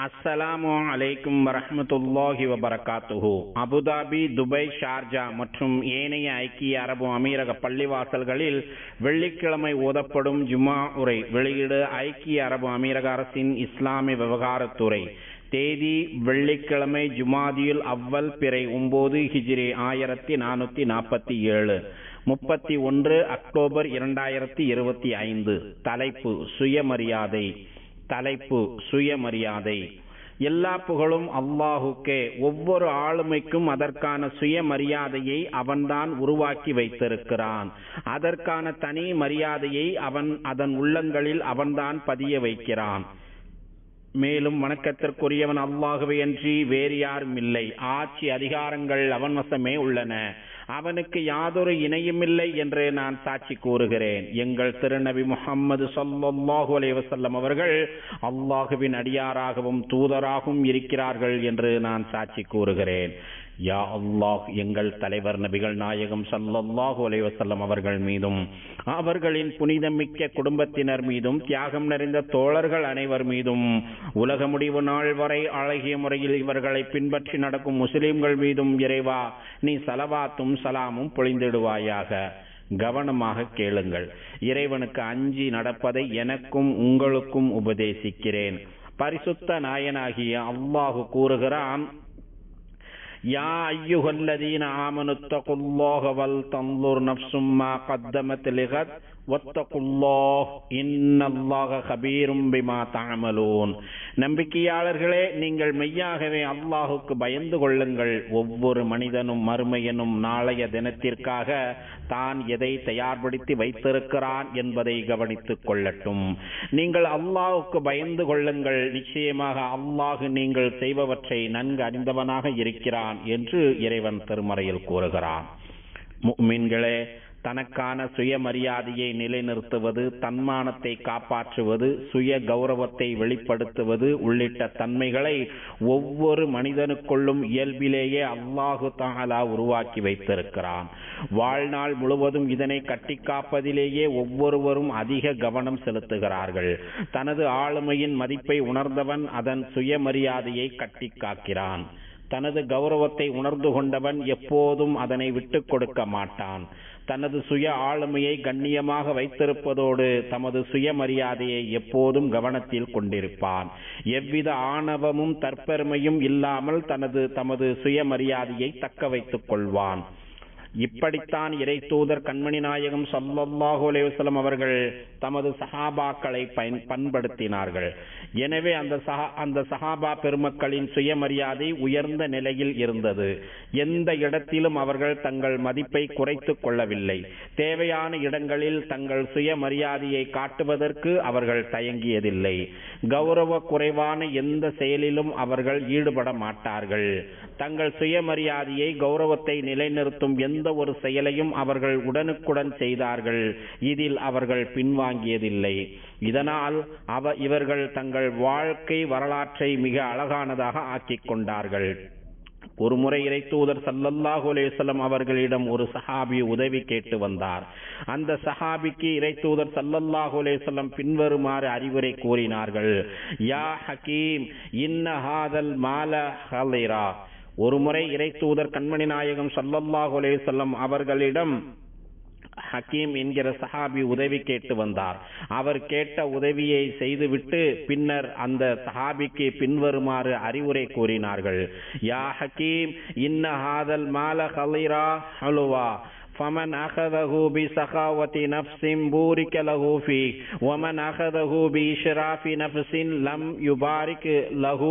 அஸ்ஸலாமு அலைக்கும் வரஹ்மத்துல்லாஹி வபரகாத்துஹு. அபுதாபி, துபாய், ஷார்ஜா மற்றும் ஏனைய ஐக்கிய அரபு அமீரக பள்ளிவாசல்களில் வெள்ளிக்கிழமை ஓதப்படும் ஜுமா உரை. வெளியீடு ஐக்கிய அரபு அமீரக அரசின் இஸ்லாமிய விவகாரத்துறை. தேதி வெள்ளிக்கிழமை, ஜுமாதியுல் அவ்வல் பிறை 9 ஹிஜ்ரி 1447, 31 அக்டோபர் 2025. தலைப்பு சுயமரியாதை. எல்லா புகழும் அல்லாஹுக்கே. ஒவ்வொரு ஆளுமைக்கும் அதற்கான சுயமரியாதையை அவன்தான் உருவாக்கி வைத்திருக்கிறான். அதற்கான தனி மரியாதையை அதன் உள்ளங்களில் அவன்தான் பதிய வைக்கிறான். மேலும் வணக்கத்திற்குரியவன் அல்லாஹுவே அன்றி வேறு யாரும் இல்லை. ஆட்சி அதிகாரங்கள் அவன் வசமே உள்ளன. அவனுக்கு யாதொரு இணையுமில்லை என்று நான் சாட்சி கூறுகிறேன். எங்கள் திருநபி முஹம்மது ஸல்லல்லாஹு அலைஹி வஸல்லம் அவர்கள் அல்லாஹுவின் அடியாராகவும் தூதராகவும் இருக்கிறார்கள் என்று நான் சாட்சி கூறுகிறேன். யா அல்லாஹ், எங்கள் தலைவர் நபிகள் நாயகம் ஸல்லல்லாஹு அலைஹி வஸல்லம் அவர்கள் மீதும் அவர்களின் புனிதமிக்க குடும்பத்தினர் மீதும் தியாகம் நிறைந்த தோழர்கள் அனைவர் மீதும் உலக முடிவு நாள் வரை அழகிய முறையில் இவர்களை பின்பற்றி நடக்கும் முஸ்லிம்கள் மீதும் இறைவா நீ ஸலவாத்தும் சலாமும் பொழிந்திடுவாயாக. கவனமாக கேளுங்கள். இறைவனுக்கு அஞ்சி நடப்பதை எனக்கும் உங்களுக்கும் உபதேசிக்கிறேன். பரிசுத்த நாயனாகிய அல்லாஹு கூறுகிறான், யா அய்யுஹல்லதீன ஆமனுத்தகுல்லாஹ வல் தன்துர் நஃப்சும் மா கத்தமத் லிகத் வத்தகுல்லாஹ் இன்னல்லாஹ கபீரும் பிமா தஅமலூன். நம்பிக்கையாளர்களே, நீங்கள் மெய்யாகவே அல்லாஹுக்கு பயந்து கொள்ளுங்கள். ஒவ்வொரு மனிதனும் மறுமை எனும் நாளைய தினத்திற்காக தான் எதை தயார்படுத்தி வைத்திருக்கிறான் என்பதை கவனித்துக் கொள்ளட்டும். நீங்கள் அல்லாஹுக்கு பயந்து கொள்ளுங்கள். நிச்சயமாக அல்லாஹு நீங்கள் செய்பவற்றை நன்கு அறிந்தவனாக இருக்கிறான் என்று இறைவன் திருமறையில் கூறுகிறான். முஃமின்களே, தனக்கான சுயமரியாதையை நிலைநிறுத்துவது, தன்மானத்தை காப்பாற்றுவது, சுய கௌரவத்தை வெளிப்படுத்துவது உள்ளிட்ட தன்மைகளை ஒவ்வொரு மனிதனுக்குள்ளும் இயல்பிலேயே அல்லாஹு தஆலா உருவாக்கி வைத்திருக்கிறான். வாழ்நாள் முழுவதும் இதனை கட்டி காப்பதிலேயே ஒவ்வொருவரும் அதிக கவனம் செலுத்துகிறார்கள். தனது ஆளுமையின் மதிப்பை உணர்ந்தவன் அதன் சுயமரியாதையை கட்டி காக்கிறான். தனது கௌரவத்தை உணர்ந்து கொண்டவன் எப்போதும் அதனை விட்டுக் கொடுக்க மாட்டான். தனது சுய ஆளுமையை கண்ணியமாக வைத்திருப்பதோடு தமது சுயமரியாதையை எப்போதும் கவனத்தில் கொண்டிருப்பான். எவ்வித ஆணவமும் தற்பெருமையும் இல்லாமல் தமது சுயமரியாதையை தக்க வைத்துக் கொள்வான். இப்படித்தான் இறை தூதர் கண்மணி நாயகம் ஸல்லல்லாஹு அலைஹி வஸல்லம் அவர்கள் தமது சஹாபாக்களை பண்படுத்தினார்கள். எனவே அந்த சஹாபா பெருமக்களின் சுயமரியாதை உயர்ந்த நிலையில் இருந்தது. எந்த இடத்திலும் அவர்கள் தங்கள் மதிப்பை குறைத்துக் கொள்ளவில்லை. தேவையான இடங்களில் தங்கள் சுயமரியாதையை காட்டுவதற்கு அவர்கள் தயங்கியதில்லை. கௌரவ குறைவான எந்த செயலிலும் அவர்கள் ஈடுபட மாட்டார்கள். தங்கள் சுயமரியாதையை கௌரவத்தை நிலைநிறுத்தும் எந்த ஒரு செயலையும் அவர்கள் உடனுக்குடன் செய்தார்கள். இதில் அவர்கள் பின்வாங்கியதில்லை. இதனால் இவர்கள் தங்கள் வாழ்க்கை வரலாற்றை மிக அழகானதாக ஆக்கிக் கொண்டார்கள். ஒருமுறை இறை தூதர் ஸல்லல்லாஹு அலைஹி வஸல்லம் அவர்களிடம் ஒரு சஹாபி உதவி கேட்டு வந்தார். அந்த சஹாபிக்கு இறை தூதர் ஸல்லல்லாஹு அலைஹி வஸல்லம் பின்வருமாறு அறிவுரை கூறினார்கள். யா ஹக்கீம், இன்ன ஹாதல் மால ஹலிரா. ஒருமுறை இறை தூதர் கண்மணி நாயகம் ஸல்லல்லாஹு அலைஹி வஸல்லம் அவர்களிடம் ஹக்கீம் என்கிற சஹாபி உதவி கேட்டு வந்தார். அவர் கேட்ட உதவியை செய்துவிட்டு பின்னர் அந்த சஹாபிக்கு பின்வருமாறு அறிவுரை கூறினார்கள். யா ஹக்கீம், இன்ன ஹாதல் மால ஹலிரா ஹலுவா فمن أخذه بسخاوة نفس بورك له فيه ومن أخذه بإشراف نفس لم يبارك له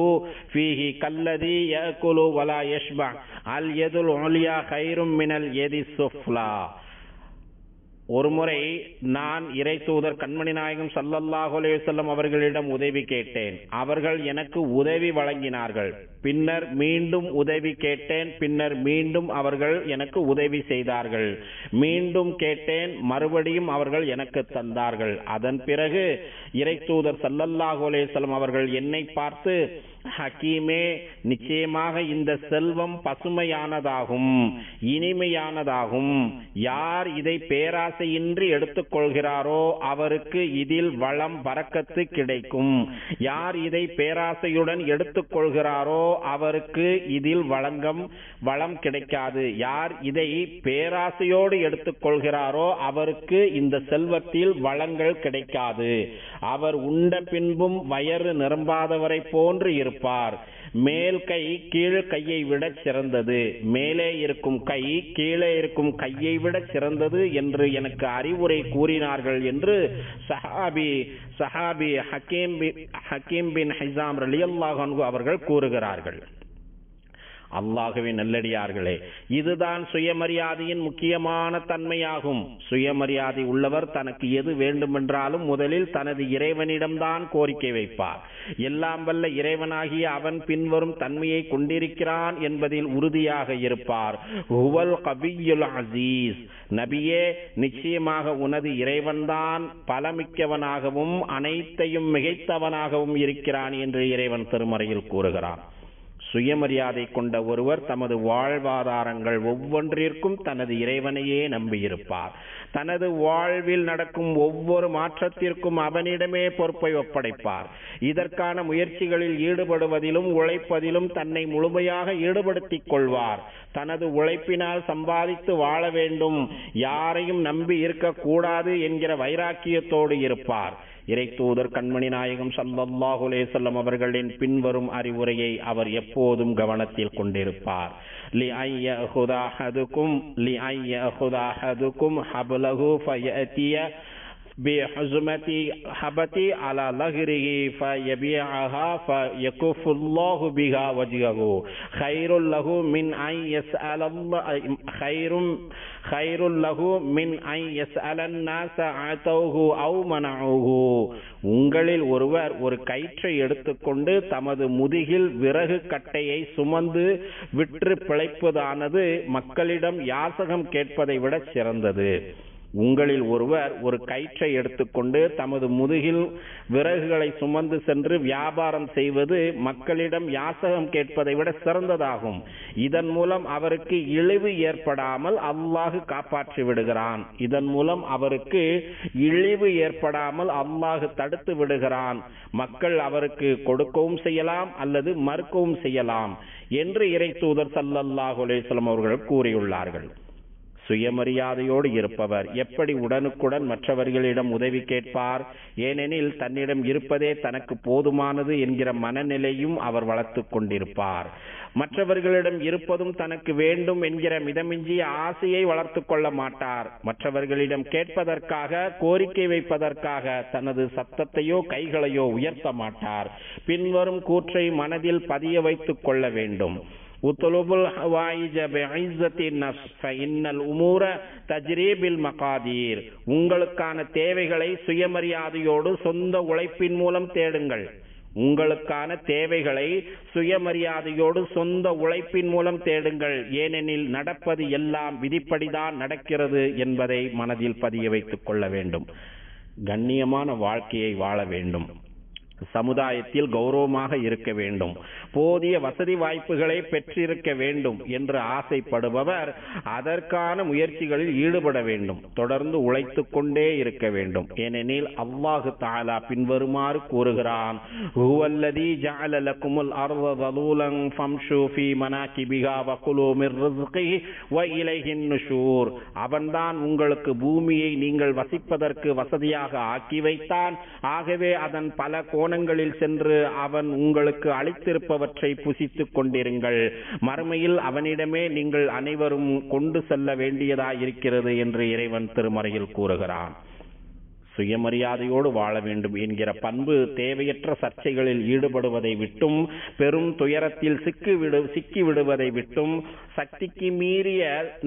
فيه كالذي يأكل ولا يشبع اليد العليا خير من اليد السفلى. ஒருமுறை நான் இறை தூதர் கண்மணி நாயகம் ஸல்லல்லாஹு அலைஹி வஸல்லம் அவர்களிடம் உதவி கேட்டேன். அவர்கள் எனக்கு உதவி வழங்கினார்கள். பின்னர் மீண்டும் உதவி கேட்டேன். பின்னர் மீண்டும் அவர்கள் எனக்கு உதவி செய்தார்கள். மீண்டும் கேட்டேன். மறுபடியும் அவர்கள் எனக்கு தந்தார்கள். அதன் பிறகு இறை தூதர் ஸல்லல்லாஹு அலைஹி வஸல்லம் அவர்கள் என்னை பார்த்து, ஹக்கீமே, நிச்சயமாக இந்த செல்வம் பசுமையானதாகும், இனிமையானதாகும். யார் இதை பேராசை பேராசையின்றி எடுத்துக்கொள்கிறாரோ அவருக்கு இதில் வளம் பரக்கத்து கிடைக்கும். யார் இதை பேராசையுடன் எடுத்துக்கொள்கிறாரோ அவருக்கு இதில் வளம் கிடைக்காது. யார் இதை பேராசையோடு எடுத்துக்கொள்கிறாரோ அவருக்கு இந்த செல்வத்தில் வளங்கள் கிடைக்காது. அவர் உண்ட பின்பும் வயிறு நிரம்பாதவரை போன்று இருப்பார். மேல் கை கீழ் கையை விட சிறந்தது, மேலே இருக்கும் கை கீழே இருக்கும் கையை விட சிறந்தது என்று எனக்கு அறிவுரை கூறினார்கள் என்று சஹாபி ஹக்கீம் பின் ஹிஸாம் ரலியல்லாஹு அன்ஹு அவர்கள் கூறுகிறார்கள். அல்லாஹுவின் நல்லடியார்களே, இதுதான் சுயமரியாதையின் முக்கியமான தன்மையாகும். சுயமரியாதை உள்ளவர் தனக்கு எது வேண்டுமென்றாலும் முதலில் தனது இறைவனிடம்தான் கோரிக்கை வைப்பார். எல்லாம் வல்ல இறைவனாகிய அவன் பின்வரும் தன்மையை கொண்டிருக்கிறான் என்பதில் உறுதியாக இருப்பார். ஹுவல் கவியுல் அசீஸ், நபியே, நிச்சயமாக உனது இறைவன்தான் பலமிக்கவனாகவும் அனைத்தையும் மிகைத்தவனாகவும் இருக்கிறான் என்று இறைவன் திருமறையில் கூறுகிறான். சுயமரியாதை கொண்ட ஒருவர் தமது வாழ்வாதாரங்கள் ஒவ்வொன்றிற்கும் தனது இறைவனையே நம்பியிருப்பார். தனது வாழ்வில் நடக்கும் ஒவ்வொரு மாற்றத்திற்கும் அவனிடமே பொறுப்பை ஒப்படைப்பார். இதற்கான முயற்சிகளில் ஈடுபடுவதிலும் உழைப்பதிலும் தன்னை முழுமையாக ஈடுபடுத்திக் கொள்வார். தனது உழைப்பினால் சம்பாதித்து வாழ வேண்டும், யாரையும் நம்பி இருக்கக்கூடாது என்கிற வைராக்கியத்தோடு இருப்பார். இறை தூதர் கண்மணி நாயகம் ஸல்லல்லாஹு அலைஹி வஸல்லம் அவர்களின் பின்வரும் அறிவுரையை அவர் எப்போதும் கவனத்தில் கொண்டிருப்பார். லிஐயஹுதா அஹதுக்கும் ஹப்லஹு ஃபயஅதிய بحزمة حبتي على لغره فيبيعها فيكف الله بها وجهه خير له من أن يسأل الله خير له من أن يسأل الناس عطوه أو منعوه. உங்களில் ஒருவர் ஒரு கயிற்றை எடுத்துக்கொண்டு தமது முதுகில் விறகு கட்டையை சுமந்து விற்று பிழைப்பதானது மக்களிடம் யாசகம் கேட்பதை விட சிறந்தது. உங்களில் ஒருவர் ஒரு கயிற்றை எடுத்துக்கொண்டு தமது முதுகில் விறகுகளை சுமந்து சென்று வியாபாரம் செய்வது மக்களிடம் யாசகம் கேட்பதை விட சிறந்ததாகும். இதன் மூலம் அவருக்கு இழிவு ஏற்படாமல் அல்லாஹ் காப்பாற்றி விடுகிறான். அல்லாஹ் தடுத்து விடுகிறான். மக்கள் அவருக்கு கொடுக்கவும் செய்யலாம் அல்லது மறுக்கவும் செய்யலாம் என்று இறை தூதர் ஸல்லல்லாஹு அலைஹி வஸல்லம் அவர்கள் கூறியுள்ளார்கள். சுயமரியாதையோடு இருப்பவர் எப்படி உடனுக்குடன் மற்றவர்களிடம் உதவி கேட்பார்? ஏனெனில் தன்னிடம் இருப்பதே தனக்கு போதுமானது என்கிற மனநிலையும் அவர் வளர்த்துக் கொண்டிருப்பார். மற்றவர்களிடம் இருப்பதும் தனக்கு வேண்டும் என்கிற மிதமிஞ்சிய ஆசையை வளர்த்துக் கொள்ள மாட்டார். மற்றவர்களிடம் கேட்பதற்காக, கோரிக்கை வைப்பதற்காக தனது சத்தத்தையோ கைகளையோ உயர்த்த மாட்டார். பின்வரும் கூற்றை மனதில் பதிய வைத்துக் கொள்ள வேண்டும். உத்லுபுல் ஹவாயிஜ பிஇஸ்ஸத்தி நஃப்ஸ் ஃபஇன்னல் உமூர தஜ்ரீ பில் மகாதீர். உங்களுக்கான தேவைகளை சுயமரியாதையோடு சொந்த உழைப்பின் மூலம் தேடுங்கள். உங்களுக்கான தேவைகளை சுயமரியாதையோடு சொந்த உழைப்பின் மூலம் தேடுங்கள். ஏனெனில் நடப்பது எல்லாம் விதிப்படிதான் நடக்கிறது என்பதை மனதில் பதிய வைத்துக் கொள்ள வேண்டும். கண்ணியமான வாழ்க்கையை வாழ வேண்டும். சமுதாயத்தில் கௌரவமாக இருக்க வேண்டும். போதிய வசதி வாய்ப்புகளை பெற்றிருக்க வேண்டும் என்று ஆசைப்படுபவர் அதற்கான முயற்சிகளில் ஈடுபட வேண்டும். தொடர்ந்து உழைத்துக் கொண்டே இருக்க வேண்டும். ஏனெனில் அல்லாஹு தஆலா பின்வருமாறு கூறுகிறான்: ஹுவல்லதீ ஜஅல லகுமுல் அர்த தலூலன் ஃபம்ஷூ ஃபீ மனாகிபிஹா வகுலூ மிர் ரிஸ்கிஹி வ இலைஹின் நுஷூர். அவன்தான் உங்களுக்கு பூமியை நீங்கள் வசிப்பதற்கு வசதியாக ஆக்கி வைத்தான். ஆகவே அதன் பல கோணங்களில் சென்று அவன் உங்களுக்கு அளித்திருப்பவற்றை புசித்துக் கொண்டிருங்கள். மறுமையில் அவனிடமே நீங்கள் அனைவரும் கொண்டு செல்ல வேண்டியதாயிருக்கிறது என்று இறைவன் திருமறையில் கூறுகிறான். சுயமரியாதையோடு வாழ வேண்டும் என்கிற பண்பு தேவையற்ற சர்ச்சைகளில் ஈடுபடுவதை விட்டும், பெரும் துயரத்தில் சிக்கி விடுவதை விட்டும், சக்திக்கு மீறிய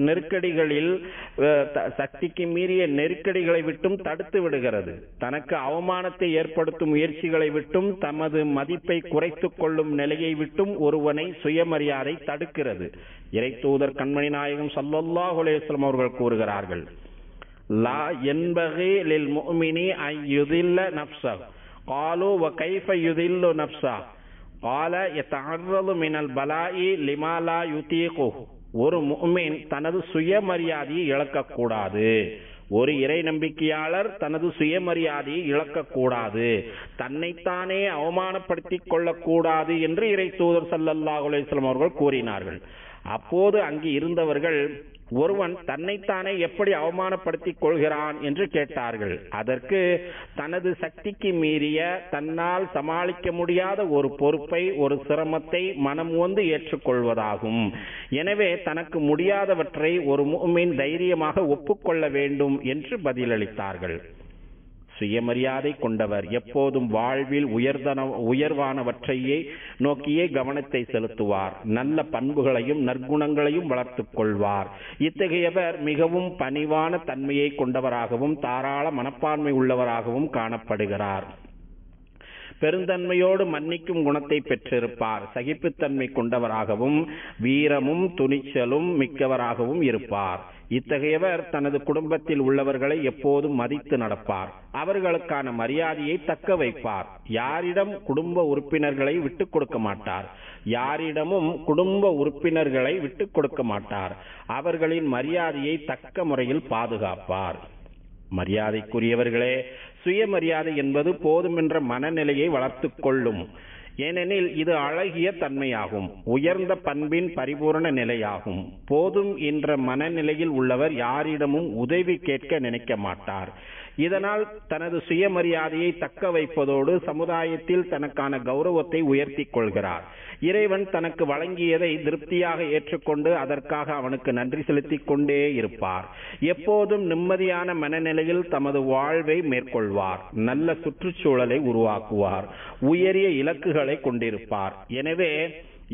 நெருக்கடிகளை விட்டும் தடுத்து விடுகிறது. தனக்கு அவமானத்தை ஏற்படுத்தும் முயற்சிகளை விட்டும், தமது மதிப்பை குறைத்துக் கொள்ளும் நிலையை விட்டும் ஒருவனை சுயமரியாதை தடுக்கிறது. இறை தூதர் கண்மணி நாயகம் ஸல்லல்லாஹு அலைஹி வஸல்லம் அவர்கள் கூறுகிறார்கள்: லா யன்பகி லில் முஃமினி அன் யுதில்ல நஃப்ஸஹு. قالوا وكيف يذل نفسه قال يتعرض من البلاء لما لا يطيقه. ஒரு முஃமின் தனது சுயமரியாதையை இழக்கக்கூடாது. ஒரு இறை நம்பிக்கையாளர் தனது சுயமரியாதையை இழக்கக்கூடாது, தன்னைத்தானே அவமானப்படுத்திக் கொள்ளக்கூடாது என்று இறை தூதர் ஸல்லல்லாஹு அலைஹி வஸல்லம் அவர்கள் கூறினார்கள். அப்போது அங்கு இருந்தவர்கள், ஒருவன் தன்னைத்தானே எப்படி அவமானப்படுத்திக் கொள்கிறான் என்று கேட்டார்கள். அதற்கு, தனது சக்திக்கு மீறிய, தன்னால் சமாளிக்க முடியாத ஒரு பொறுப்பை, ஒரு சிரமத்தை மனம் வந்து ஏற்றுக்கொள்வதாகும். எனவே தனக்கு முடியாதவற்றை ஒரு முஃமின் தைரியமாக ஒப்புக்கொள்ள வேண்டும் என்று பதிலளித்தார்கள். சுயமரியாதை கொண்டவர் எப்போதும் வாழ்வில் உயர்வானவற்றையே நோக்கியே கவனத்தை செலுத்துவார். நல்ல பண்புகளையும் நற்குணங்களையும் வளர்த்துக் கொள்வார். இத்தகையவர் மிகவும் பணிவான தன்மையை கொண்டவராகவும் தாராள மனப்பான்மை உள்ளவராகவும் காணப்படுகிறார். பெருந்தன்மையோடு மன்னிக்கும் குணத்தை பெற்றிருப்பார். சகிப்புத்தன்மை கொண்டவராகவும் வீரமும் துணிச்சலும் மிக்கவராகவும் இருப்பார். இத்தகையவர் தனது குடும்பத்தில் உள்ளவர்களை எப்போதும் மதித்து நடப்பார். அவர்களுக்கான மரியாதையை தக்க வைப்பார். யாரிடம் குடும்ப உறுப்பினர்களை விட்டுக் கொடுக்க மாட்டார். அவர்களின் மரியாதையை தக்க முறையில் பாதுகாப்பார். மரியாதைக்குரியவர்களே, சுயமரியாதை என்பது போதுமென்ற மனநிலையை வளர்த்துக் கொள்ளும். ஏனெனில் இது அழகிய தன்மையாகும், உயர்ந்த பண்பின் பரிபூர்ண நிலையாகும். போதும் என்ற மனநிலையில் உள்ளவர் யாரிடமும் உதவி கேட்க நினைக்க மாட்டார். இதனால் தனது சுயமரியாதையை தக்க வைப்பதோடு சமுதாயத்தில் தனக்கான கௌரவத்தை உயர்த்தி கொள்கிறார். இறைவன் தனக்கு வழங்கியதை திருப்தியாக ஏற்றுக்கொண்டு அதற்காக அவனுக்கு நன்றி செலுத்திக் கொண்டே இருப்பார். எப்போதும் நிம்மதியான மனநிலையில் தமது வாழ்வை மேற்கொள்வார். நல்ல சுற்றுச்சூழலை உருவாக்குவார். உயரிய இலக்குகளை கொண்டிருப்பார். எனவே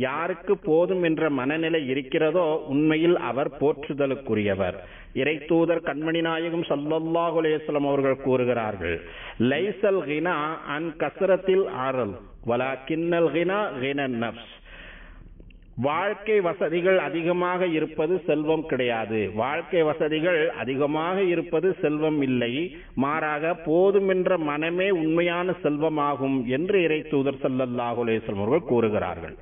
யாருக்கு போதும் என்ற மனநிலை இருக்கிறதோ உண்மையில் அவர் போற்றுதலுக்குரியவர். இறை தூதர் கண்மணி நாயகம் ஸல்லல்லாஹு அலைஹி வஸல்லம் அவர்கள் கூறுகிறார்கள், லைஸல் கினா அன் கஸ்ரத்தில் ஆரல் வலாக்கின்னல் கினா கினன் நஃப்ஸ். வாழ்க்கை வசதிகள் அதிகமாக இருப்பது செல்வம் கிடையாது. வாழ்க்கை வசதிகள் அதிகமாக இருப்பது செல்வம் இல்லை. மாறாக போதும் என்ற மனமே உண்மையான செல்வமாகும் என்று இறை தூதர் ஸல்லல்லாஹு அலைஹி வஸல்லம் அவர்கள் கூறுகிறார்கள்.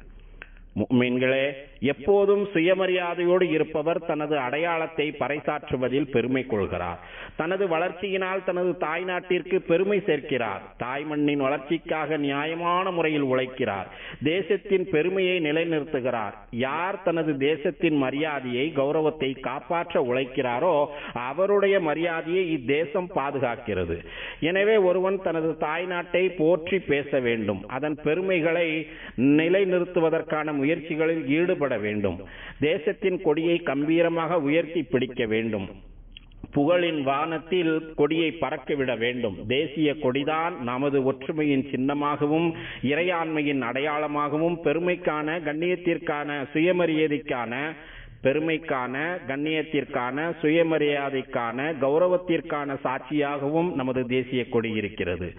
முஃமின்களே, எப்போதும் சுயமரியாதையோடு இருப்பவர் தனது அடையாளத்தை பறைசாற்றுவதில் பெருமை கொள்கிறார். தனது வளர்ச்சியினால் தனது தாய் நாட்டிற்கு பெருமை சேர்க்கிறார். தாய் மண்ணின் வளர்ச்சிக்காக நியாயமான முறையில் உழைக்கிறார். தேசத்தின் பெருமையை நிலைநிறுத்துகிறார். யார் தனது தேசத்தின் மரியாதையை கௌரவத்தை காப்பாற்ற உழைக்கிறாரோ அவருடைய மரியாதையை இத்தேசம் பாதுகாக்கிறது. எனவே ஒருவன் தனது தாய் நாட்டை போற்றி பேச வேண்டும். அதன் பெருமைகளை நிலைநிறுத்துவதற்கான முயற்சிகளில் ஈடுபட வேண்டும். தேசத்தின் கொடியை கம்பீரமாக உயர்த்தி பிடிக்க வேண்டும். புகழின் வானத்தில் கொடியை பறக்கவிட வேண்டும். தேசிய கொடிதான் நமது ஒற்றுமையின் சின்னமாகவும் இறையாண்மையின் அடையாளமாகவும் பெருமைக்கான கண்ணியத்திற்கான சுயமரியாதைக்கான கௌரவத்திற்கான சாட்சியாகவும் நமது தேசிய கொடி இருக்கிறது.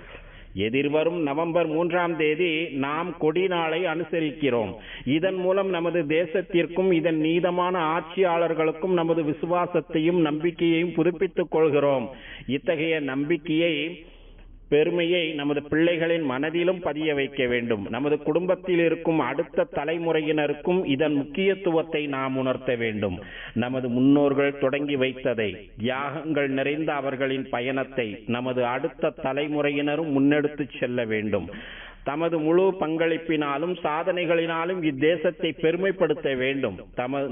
எதிர்வரும் நவம்பர் 3ஆம் தேதி நாம் கொடி நாளை அனுசரிக்கிறோம். இதன் மூலம் நமது தேசத்திற்கும் இதன் நீதமான ஆட்சியாளர்களுக்கும் நமது விசுவாசத்தையும் நம்பிக்கையையும் புதுப்பித்துக் கொள்கிறோம். இத்தகைய நம்பிக்கையை பெருமையை நமது பிள்ளைகளின் மனதிலும் பதிய வைக்க வேண்டும். நமது குடும்பத்தில் இருக்கும் அடுத்த தலைமுறையினருக்கும் இதன் முக்கியத்துவத்தை நாம் உணர்த்த வேண்டும். நமது முன்னோர்கள் தொடங்கி வைத்ததை, தியாகங்கள் நிறைந்த அவர்களின் பயணத்தை நமது அடுத்த தலைமுறையினரும் முன்னெடுத்து செல்ல வேண்டும். தமது முழு பங்களிப்பினாலும் சாதனைகளினாலும் இத்தேசத்தை பெருமைப்படுத்த வேண்டும்.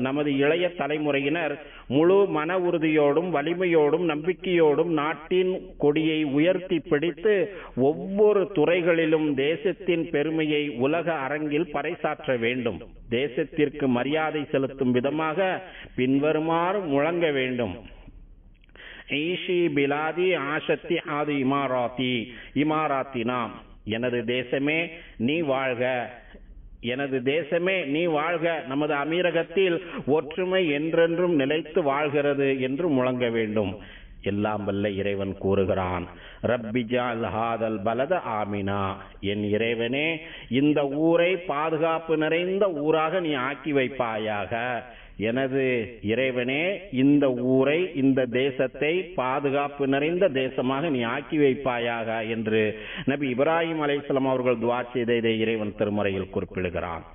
நமது இளைய தலைமுறையினர் முழு மன உறுதியோடும் வலிமையோடும் நம்பிக்கையோடும் நாட்டின் கொடியை உயர்த்தி பிடித்து ஒவ்வொரு துறைகளிலும் தேசத்தின் பெருமையை உலக அரங்கில் பறைசாற்ற வேண்டும். தேசத்திற்கு மரியாதை செலுத்தும் விதமாக பின்வருமாறு முழங்க வேண்டும். ஈஷி பிலாதி ஆஷத்தி ஆதி இமாராத்தினா. எனது தேசமே நீ வாழ்க, எனது தேசமே நீ வாழ்க. நமது அமீரகத்தில் ஒற்றுமை என்றென்றும் நிலைத்து வாழ்கிறது என்று முழங்க வேண்டும். எல்லாம் வல்ல இறைவன் கூறுகிறான், ரப்பி ஜஅல் ஹாதல் பலத ஆமினா. என் இறைவனே, இந்த ஊரை பாதுகாப்பு நிறைந்த ஊராக நீ ஆக்கி வைப்பாயாக. எனது இறைவனே, இந்த ஊரை, இந்த தேசத்தை பாதுகாப்பு நிறைந்த தேசமாக நீ ஆக்கி வைப்பாயாக என்று நபி இப்ராஹிம் அலைஹிஸ்ஸலாம் அவர்கள் துஆ செய்த இதை இறைவன் திருமறையில் குறிப்பிடுகிறான்.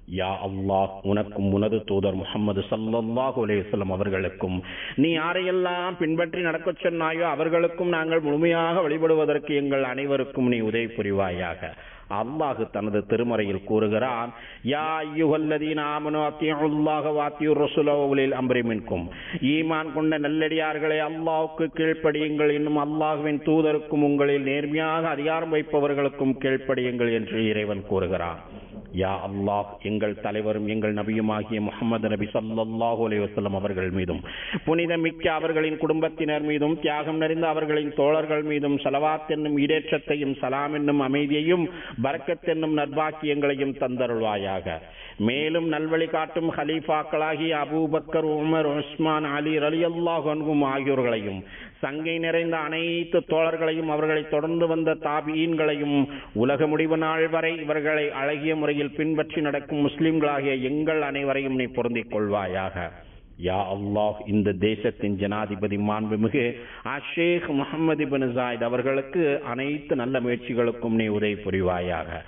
யா அல்லாஹ், உனக்கும் உனது தூதர் முஹம்மது ஸல்லல்லாஹு அலைஹி வஸல்லம் அவர்களுக்கும் நீ யாரையெல்லாம் பின்பற்றி நடக்கச் சொன்னாயோ அவர்களுக்கும் நாங்கள் முழுமையாக வழிபடுவதற்கு எங்கள் அனைவருக்கும் நீ உதவி புரிவாயாக. அல்லாஹ் தனது திருமறையில் கூறுகிறான், யா அய்யுஹல்லதீன ஆமனூ அத்தீஉல்லாஹ வ அத்தீஉர் ரசூல வ உலில் அம்ரி மின்கும். ஈமான் கொண்ட நல்லடியார்களே, அல்லாஹ்வுக்கு கீழ்ப்படியுங்கள், இன்னும் அல்லாஹ்வின் தூதருக்கும் உங்களில் நேர்மையாக அதிகாரம் வைப்பவர்களுக்கும் கீழ்ப்படியுங்கள் என்று இறைவன் கூறுகிறான். யா அல்லாஹ், எங்கள் தலைவரும் எங்கள் நபியுமாகிய முஹம்மது நபி ஸல்லல்லாஹு அலைஹி வஸல்லம் அவர்கள் மீதும் புனிதமிக்க அவர்களின் குடும்பத்தினர் மீதும் தியாகம் நிறைந்த அவர்களின் தோழர்கள் மீதும் ஸலவாத் என்னும் ஈடேற்றத்தையும் சலாம் என்னும் அமைதியையும் பரக்கத் என்னும் நற்பாக்கியங்களையும் தந்தருள்வாயாக. மேலும் நல்வழி காட்டும் ஹலீஃபாக்களாகிய அபூபக்கர், உமர், உஸ்மான், அலி ரலியல்லாஹு அன்ஹும் ஆகியோர்களையும் சங்கை நிறைந்த அனைத்து தோழர்களையும் அவர்களை தொடர்ந்து வந்த தாபீன்களையும் உலக முடிவு நாள் வரை இவர்களை அழகிய முறையில் பின்பற்றி நடக்கும் முஸ்லிம்களாகிய எங்கள் அனைவரையும் நீ பொருந்திக் கொள்வாயாக. யா அல்லாஹ், இந்த தேசத்தின் ஜனாதிபதி மாண்புமிகு ஷேக் முஹம்மது இப்னு ஜாயித் அவர்களுக்கு அனைத்து நல்ல முயற்சிகளுக்கும் நீ உதவி புரிவாயாக.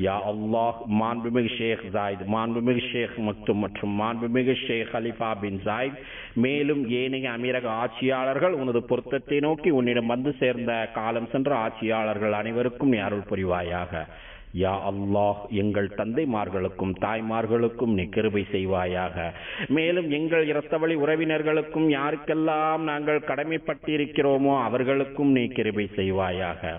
யா அல்லாஹ், மாண்புமிகு ஷேக் ஜாயித், மாண்புமிகு ஷேக் மக்தும் மற்றும் மாண்புமிகு ஷேக் ஹலிஃபா பின் ஜாயித் மேலும் ஏனைய அமீரக ஆட்சியாளர்கள் உனது பொருத்தத்தை நோக்கி உன்னிடம் வந்து சேர்ந்த காலம் சென்ற ஆட்சியாளர்கள் அனைவருக்கும் நீ அருள் புரிவாயாக. யா அல்லாஹ், எங்கள் தந்தைமார்களுக்கும் தாய்மார்களுக்கும் நீ கிருபை செய்வாயாக. மேலும் எங்கள் இரத்த வழி உறவினர்களுக்கும் யாருக்கெல்லாம் நாங்கள் கடமைப்பட்டிருக்கிறோமோ அவர்களுக்கும் நீ கிருபை செய்வாயாக.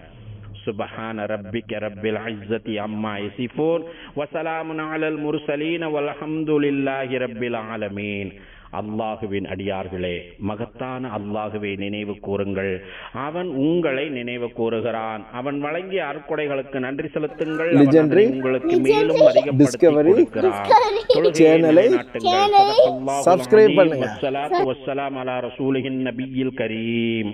சுப்ஹான ரப்பிக ரப்பில் இஸ்ஸத்தி அம்மா யசிஃபூன் வ ஸலாமுன் அலல் முர்ஸலீன் வல்ஹம்துலில்லாஹி ரப்பில் ஆலமீன். அல்லாஹுவின் அடியார்களே, மகத்தான அல்லாஹுவை நினைவு கூறுங்கள், அவன் உங்களை நினைவு கூறுகிறான். அவன் வழங்கிய அருட்கொடைகளுக்கு நன்றி செலுத்துங்கள், உங்களுக்கு மேலும் அதிகப்படுத்தி கொடுக்கிறான். சேனலை சப்ஸ்கிரைப் பண்ணுங்க. வஸ்ஸலாத்து வஸ்ஸலாம் அலா ரசூலிஹின் நபியில் கரீம்.